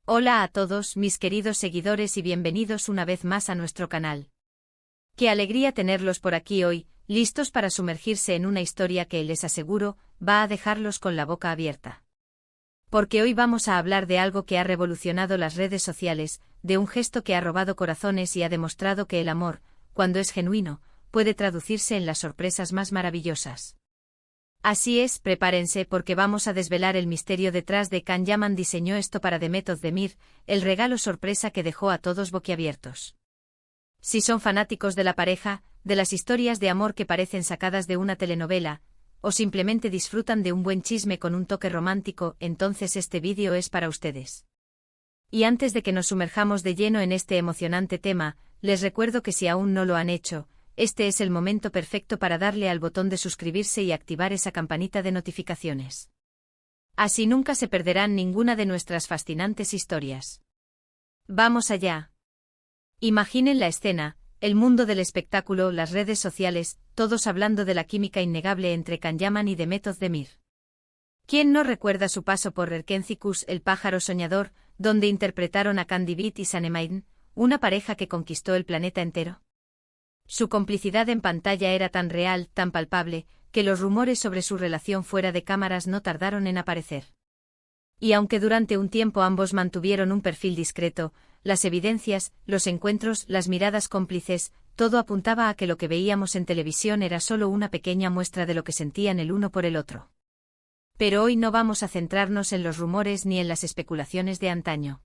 Hola a todos mis queridos seguidores y bienvenidos una vez más a nuestro canal. Qué alegría tenerlos por aquí hoy, listos para sumergirse en una historia que, les aseguro, va a dejarlos con la boca abierta. Porque hoy vamos a hablar de algo que ha revolucionado las redes sociales, de un gesto que ha robado corazones y ha demostrado que el amor, cuando es genuino, puede traducirse en las sorpresas más maravillosas. Así es, prepárense porque vamos a desvelar el misterio detrás de Can Yaman diseñó esto para Demet Özdemir, el regalo sorpresa que dejó a todos boquiabiertos. Si son fanáticos de la pareja, de las historias de amor que parecen sacadas de una telenovela, o simplemente disfrutan de un buen chisme con un toque romántico, entonces este vídeo es para ustedes. Y antes de que nos sumerjamos de lleno en este emocionante tema, les recuerdo que si aún no lo han hecho, este es el momento perfecto para darle al botón de suscribirse y activar esa campanita de notificaciones. Así nunca se perderán ninguna de nuestras fascinantes historias. ¡Vamos allá! Imaginen la escena, el mundo del espectáculo, las redes sociales, todos hablando de la química innegable entre Can Yaman y Demet Özdemir. ¿Quién no recuerda su paso por Erkencikus, el pájaro soñador, donde interpretaron a Candy Beat y Sanemaiden, una pareja que conquistó el planeta entero? Su complicidad en pantalla era tan real, tan palpable, que los rumores sobre su relación fuera de cámaras no tardaron en aparecer. Y aunque durante un tiempo ambos mantuvieron un perfil discreto, las evidencias, los encuentros, las miradas cómplices, todo apuntaba a que lo que veíamos en televisión era solo una pequeña muestra de lo que sentían el uno por el otro. Pero hoy no vamos a centrarnos en los rumores ni en las especulaciones de antaño.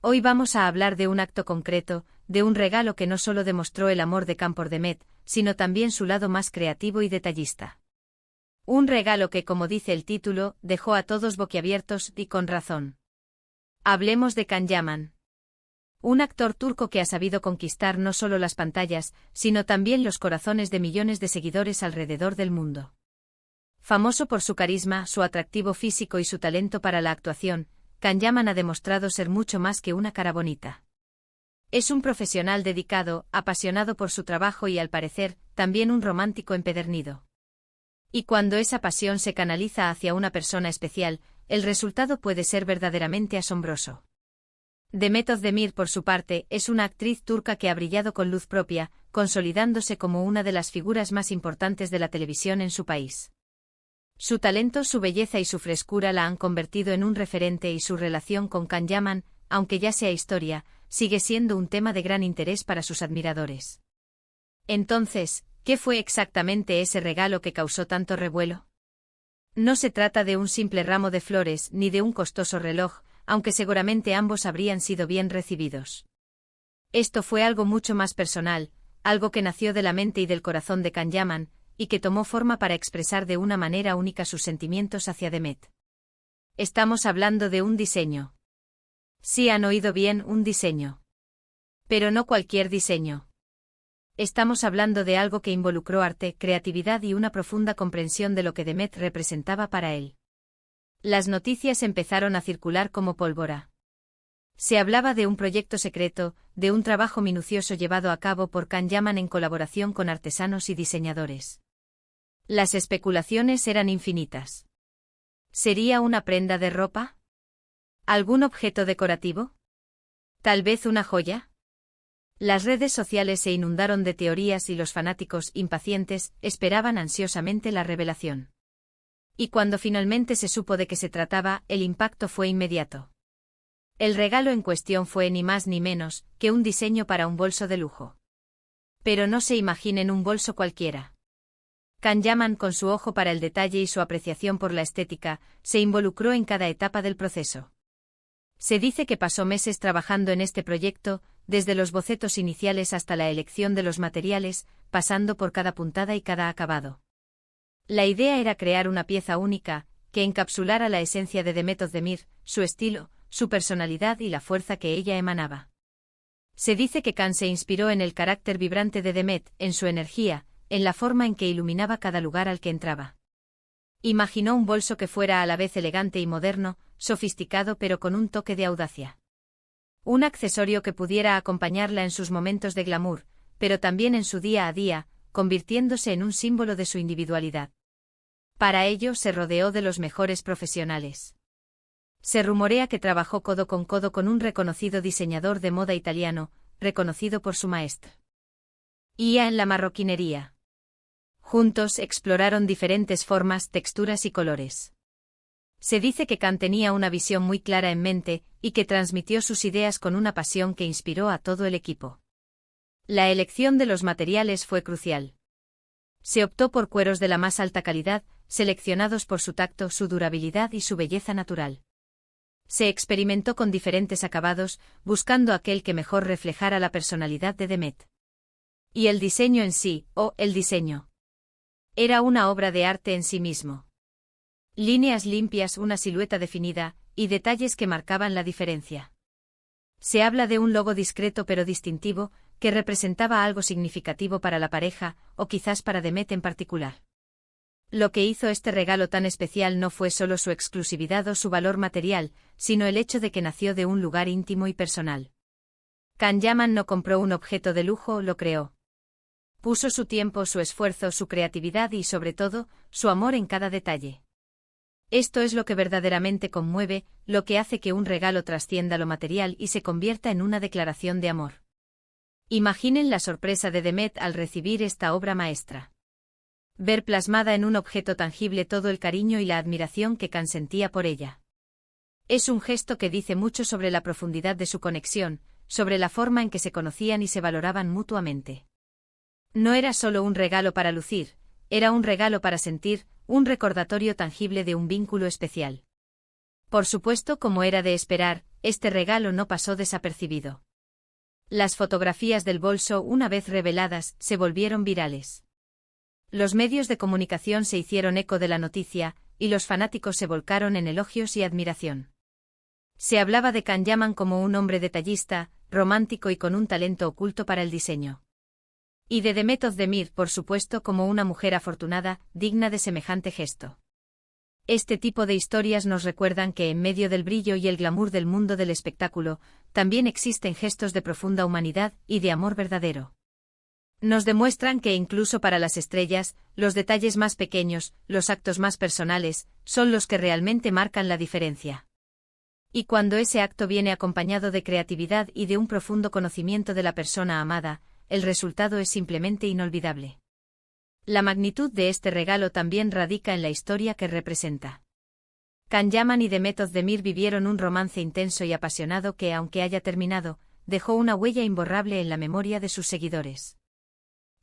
Hoy vamos a hablar de un acto concreto, de un regalo que no solo demostró el amor de Can por Demet, sino también su lado más creativo y detallista. Un regalo que, como dice el título, dejó a todos boquiabiertos, y con razón. Hablemos de Can Yaman. Un actor turco que ha sabido conquistar no solo las pantallas, sino también los corazones de millones de seguidores alrededor del mundo. Famoso por su carisma, su atractivo físico y su talento para la actuación, Can Yaman ha demostrado ser mucho más que una cara bonita. Es un profesional dedicado, apasionado por su trabajo y, al parecer, también un romántico empedernido. Y cuando esa pasión se canaliza hacia una persona especial, el resultado puede ser verdaderamente asombroso. Demet Özdemir, por su parte, es una actriz turca que ha brillado con luz propia, consolidándose como una de las figuras más importantes de la televisión en su país. Su talento, su belleza y su frescura la han convertido en un referente y su relación con Can Yaman, aunque ya sea historia, sigue siendo un tema de gran interés para sus admiradores. Entonces, ¿qué fue exactamente ese regalo que causó tanto revuelo? No se trata de un simple ramo de flores ni de un costoso reloj, aunque seguramente ambos habrían sido bien recibidos. Esto fue algo mucho más personal, algo que nació de la mente y del corazón de Can Yaman, y que tomó forma para expresar de una manera única sus sentimientos hacia Demet. Estamos hablando de un diseño. Sí, han oído bien, un diseño. Pero no cualquier diseño. Estamos hablando de algo que involucró arte, creatividad y una profunda comprensión de lo que Demet representaba para él. Las noticias empezaron a circular como pólvora. Se hablaba de un proyecto secreto, de un trabajo minucioso llevado a cabo por Can Yaman en colaboración con artesanos y diseñadores. Las especulaciones eran infinitas. ¿Sería una prenda de ropa? ¿Algún objeto decorativo? ¿Tal vez una joya? Las redes sociales se inundaron de teorías y los fanáticos, impacientes, esperaban ansiosamente la revelación. Y cuando finalmente se supo de qué se trataba, el impacto fue inmediato. El regalo en cuestión fue ni más ni menos que un diseño para un bolso de lujo. Pero no se imaginen un bolso cualquiera. Can Yaman, con su ojo para el detalle y su apreciación por la estética, se involucró en cada etapa del proceso. Se dice que pasó meses trabajando en este proyecto, desde los bocetos iniciales hasta la elección de los materiales, pasando por cada puntada y cada acabado. La idea era crear una pieza única, que encapsulara la esencia de Demet Özdemir, su estilo, su personalidad y la fuerza que ella emanaba. Se dice que Can se inspiró en el carácter vibrante de Demet, en su energía, en la forma en que iluminaba cada lugar al que entraba. Imaginó un bolso que fuera a la vez elegante y moderno, sofisticado pero con un toque de audacia. Un accesorio que pudiera acompañarla en sus momentos de glamour, pero también en su día a día, convirtiéndose en un símbolo de su individualidad. Para ello se rodeó de los mejores profesionales. Se rumorea que trabajó codo con un reconocido diseñador de moda italiano, reconocido por su maestría en la marroquinería. Juntos exploraron diferentes formas, texturas y colores. Se dice que Khan tenía una visión muy clara en mente y que transmitió sus ideas con una pasión que inspiró a todo el equipo. La elección de los materiales fue crucial. Se optó por cueros de la más alta calidad, seleccionados por su tacto, su durabilidad y su belleza natural. Se experimentó con diferentes acabados, buscando aquel que mejor reflejara la personalidad de Demet. Y el diseño en sí, el diseño, era una obra de arte en sí mismo. Líneas limpias, una silueta definida, y detalles que marcaban la diferencia. Se habla de un logo discreto pero distintivo, que representaba algo significativo para la pareja, o quizás para Demet en particular. Lo que hizo este regalo tan especial no fue solo su exclusividad o su valor material, sino el hecho de que nació de un lugar íntimo y personal. Khan Yaman no compró un objeto de lujo, lo creó. Puso su tiempo, su esfuerzo, su creatividad y, sobre todo, su amor en cada detalle. Esto es lo que verdaderamente conmueve, lo que hace que un regalo trascienda lo material y se convierta en una declaración de amor. Imaginen la sorpresa de Demet al recibir esta obra maestra. Ver plasmada en un objeto tangible todo el cariño y la admiración que Khan sentía por ella. Es un gesto que dice mucho sobre la profundidad de su conexión, sobre la forma en que se conocían y se valoraban mutuamente. No era solo un regalo para lucir, era un regalo para sentir, un recordatorio tangible de un vínculo especial. Por supuesto, como era de esperar, este regalo no pasó desapercibido. Las fotografías del bolso, una vez reveladas, se volvieron virales. Los medios de comunicación se hicieron eco de la noticia, y los fanáticos se volcaron en elogios y admiración. Se hablaba de Khan Yaman como un hombre detallista, romántico y con un talento oculto para el diseño. Y de Demet Özdemir, por supuesto, como una mujer afortunada, digna de semejante gesto. Este tipo de historias nos recuerdan que en medio del brillo y el glamour del mundo del espectáculo, también existen gestos de profunda humanidad y de amor verdadero. Nos demuestran que incluso para las estrellas, los detalles más pequeños, los actos más personales, son los que realmente marcan la diferencia. Y cuando ese acto viene acompañado de creatividad y de un profundo conocimiento de la persona amada, el resultado es simplemente inolvidable. La magnitud de este regalo también radica en la historia que representa. Khan Yaman y Demet Özdemir vivieron un romance intenso y apasionado que, aunque haya terminado, dejó una huella imborrable en la memoria de sus seguidores.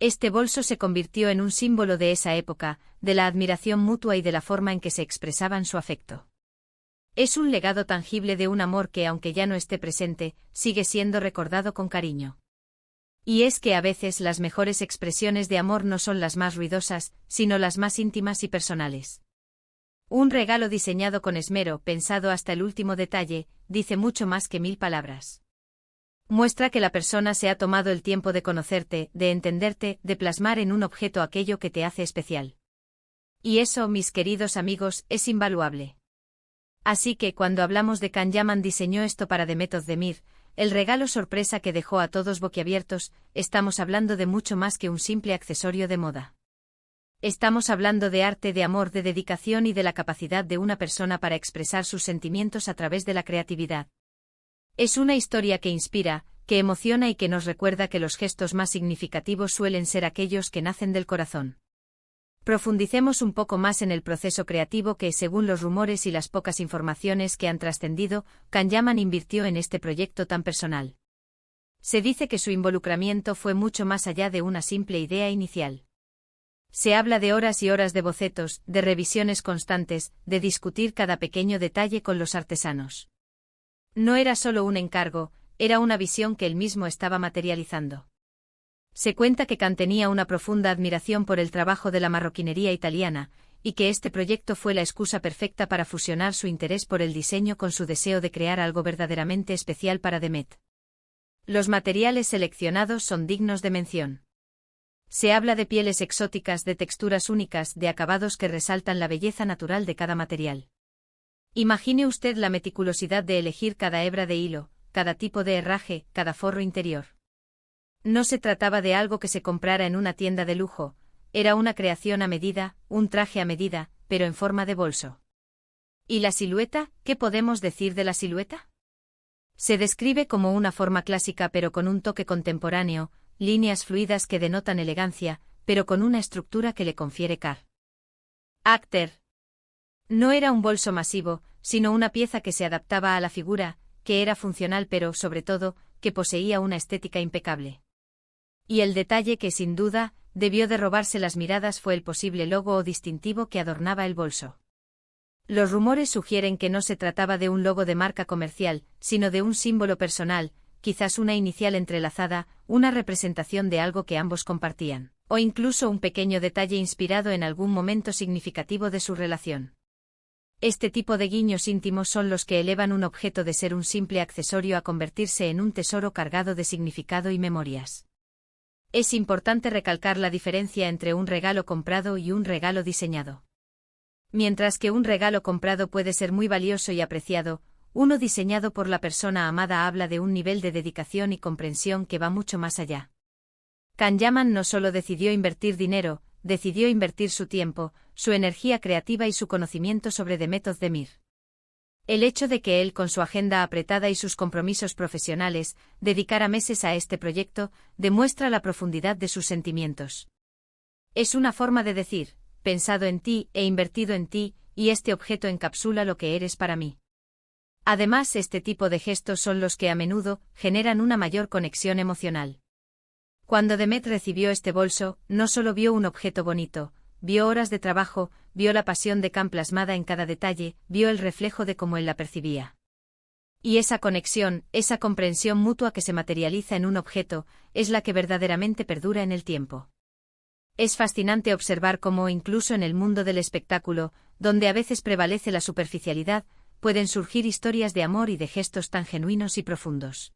Este bolso se convirtió en un símbolo de esa época, de la admiración mutua y de la forma en que se expresaban su afecto. Es un legado tangible de un amor que, aunque ya no esté presente, sigue siendo recordado con cariño. Y es que a veces las mejores expresiones de amor no son las más ruidosas, sino las más íntimas y personales. Un regalo diseñado con esmero, pensado hasta el último detalle, dice mucho más que 1000 palabras. Muestra que la persona se ha tomado el tiempo de conocerte, de entenderte, de plasmar en un objeto aquello que te hace especial. Y eso, mis queridos amigos, es invaluable. Así que cuando hablamos de Khan Yaman diseñó esto para Demet Özdemir, el regalo sorpresa que dejó a todos boquiabiertos, estamos hablando de mucho más que un simple accesorio de moda. Estamos hablando de arte, de amor, de dedicación y de la capacidad de una persona para expresar sus sentimientos a través de la creatividad. Es una historia que inspira, que emociona y que nos recuerda que los gestos más significativos suelen ser aquellos que nacen del corazón. Profundicemos un poco más en el proceso creativo que, según los rumores y las pocas informaciones que han trascendido, Khan Yaman invirtió en este proyecto tan personal. Se dice que su involucramiento fue mucho más allá de una simple idea inicial. Se habla de horas y horas de bocetos, de revisiones constantes, de discutir cada pequeño detalle con los artesanos. No era solo un encargo, era una visión que él mismo estaba materializando. Se cuenta que Khan tenía una profunda admiración por el trabajo de la marroquinería italiana, y que este proyecto fue la excusa perfecta para fusionar su interés por el diseño con su deseo de crear algo verdaderamente especial para Demet. Los materiales seleccionados son dignos de mención. Se habla de pieles exóticas, de texturas únicas, de acabados que resaltan la belleza natural de cada material. Imagine usted la meticulosidad de elegir cada hebra de hilo, cada tipo de herraje, cada forro interior. No se trataba de algo que se comprara en una tienda de lujo, era una creación a medida, un traje a medida, pero en forma de bolso. ¿Y la silueta? ¿Qué podemos decir de la silueta? Se describe como una forma clásica pero con un toque contemporáneo, líneas fluidas que denotan elegancia, pero con una estructura que le confiere carácter. No era un bolso masivo, sino una pieza que se adaptaba a la figura, que era funcional pero, sobre todo, que poseía una estética impecable. Y el detalle que, sin duda, debió de robarse las miradas fue el posible logo o distintivo que adornaba el bolso. Los rumores sugieren que no se trataba de un logo de marca comercial, sino de un símbolo personal, quizás una inicial entrelazada, una representación de algo que ambos compartían, o incluso un pequeño detalle inspirado en algún momento significativo de su relación. Este tipo de guiños íntimos son los que elevan un objeto de ser un simple accesorio a convertirse en un tesoro cargado de significado y memorias. Es importante recalcar la diferencia entre un regalo comprado y un regalo diseñado. Mientras que un regalo comprado puede ser muy valioso y apreciado, uno diseñado por la persona amada habla de un nivel de dedicación y comprensión que va mucho más allá. Kanyaman no solo decidió invertir dinero, decidió invertir su tiempo, su energía creativa y su conocimiento sobre The Method de Mir. El hecho de que él, con su agenda apretada y sus compromisos profesionales, dedicara meses a este proyecto, demuestra la profundidad de sus sentimientos. Es una forma de decir, pensado en ti e invertido en ti, y este objeto encapsula lo que eres para mí. Además, este tipo de gestos son los que a menudo generan una mayor conexión emocional. Cuando Demet recibió este bolso, no solo vio un objeto bonito, vio horas de trabajo, vio la pasión de Khan plasmada en cada detalle, vio el reflejo de cómo él la percibía. Y esa conexión, esa comprensión mutua que se materializa en un objeto, es la que verdaderamente perdura en el tiempo. Es fascinante observar cómo, incluso en el mundo del espectáculo, donde a veces prevalece la superficialidad, pueden surgir historias de amor y de gestos tan genuinos y profundos.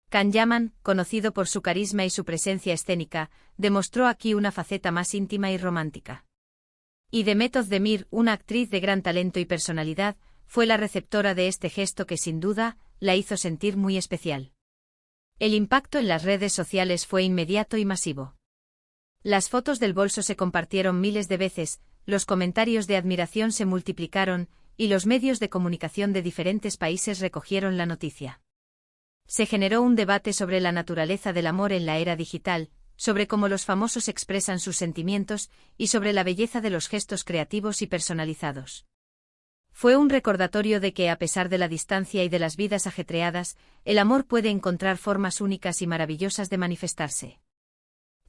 Kanyaman, conocido por su carisma y su presencia escénica, demostró aquí una faceta más íntima y romántica. Y The Method de Mir, una actriz de gran talento y personalidad, fue la receptora de este gesto que sin duda la hizo sentir muy especial. El impacto en las redes sociales fue inmediato y masivo. Las fotos del bolso se compartieron miles de veces, los comentarios de admiración se multiplicaron, y los medios de comunicación de diferentes países recogieron la noticia. Se generó un debate sobre la naturaleza del amor en la era digital, sobre cómo los famosos expresan sus sentimientos, y sobre la belleza de los gestos creativos y personalizados. Fue un recordatorio de que, a pesar de la distancia y de las vidas ajetreadas, el amor puede encontrar formas únicas y maravillosas de manifestarse.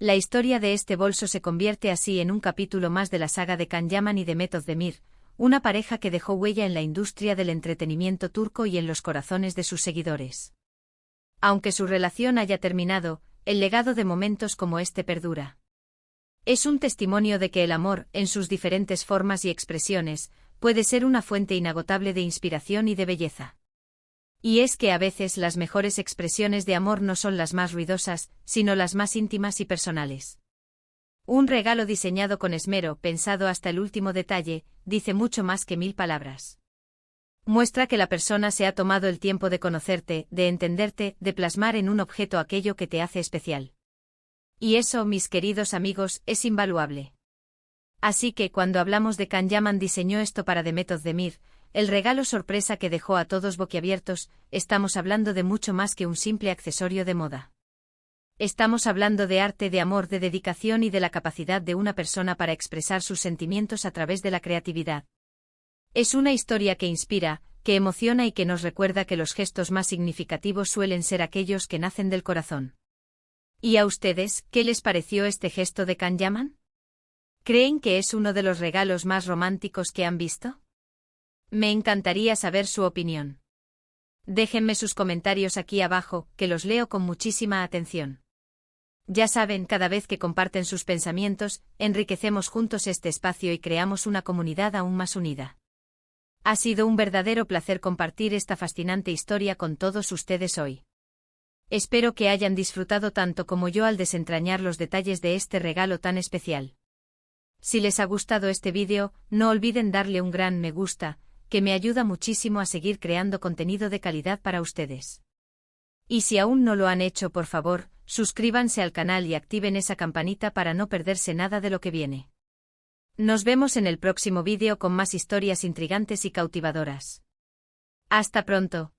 La historia de este bolso se convierte así en un capítulo más de la saga de Kanyaman y The Method de Mir, una pareja que dejó huella en la industria del entretenimiento turco y en los corazones de sus seguidores. Aunque su relación haya terminado, el legado de momentos como este perdura. Es un testimonio de que el amor, en sus diferentes formas y expresiones, puede ser una fuente inagotable de inspiración y de belleza. Y es que a veces las mejores expresiones de amor no son las más ruidosas, sino las más íntimas y personales. Un regalo diseñado con esmero, pensado hasta el último detalle, dice mucho más que 1000 palabras. Muestra que la persona se ha tomado el tiempo de conocerte, de entenderte, de plasmar en un objeto aquello que te hace especial. Y eso, mis queridos amigos, es invaluable. Así que cuando hablamos de Kanyaman diseñó esto para The Method de Mir, el regalo sorpresa que dejó a todos boquiabiertos, estamos hablando de mucho más que un simple accesorio de moda. Estamos hablando de arte, de amor, de dedicación y de la capacidad de una persona para expresar sus sentimientos a través de la creatividad. Es una historia que inspira, que emociona y que nos recuerda que los gestos más significativos suelen ser aquellos que nacen del corazón. ¿Y a ustedes, qué les pareció este gesto de Kanyaman? ¿Creen que es uno de los regalos más románticos que han visto? Me encantaría saber su opinión. Déjenme sus comentarios aquí abajo, que los leo con muchísima atención. Ya saben, cada vez que comparten sus pensamientos, enriquecemos juntos este espacio y creamos una comunidad aún más unida. Ha sido un verdadero placer compartir esta fascinante historia con todos ustedes hoy. Espero que hayan disfrutado tanto como yo al desentrañar los detalles de este regalo tan especial. Si les ha gustado este vídeo, no olviden darle un gran me gusta, que me ayuda muchísimo a seguir creando contenido de calidad para ustedes. Y si aún no lo han hecho, por favor, suscríbanse al canal y activen esa campanita para no perderse nada de lo que viene. Nos vemos en el próximo vídeo con más historias intrigantes y cautivadoras. Hasta pronto.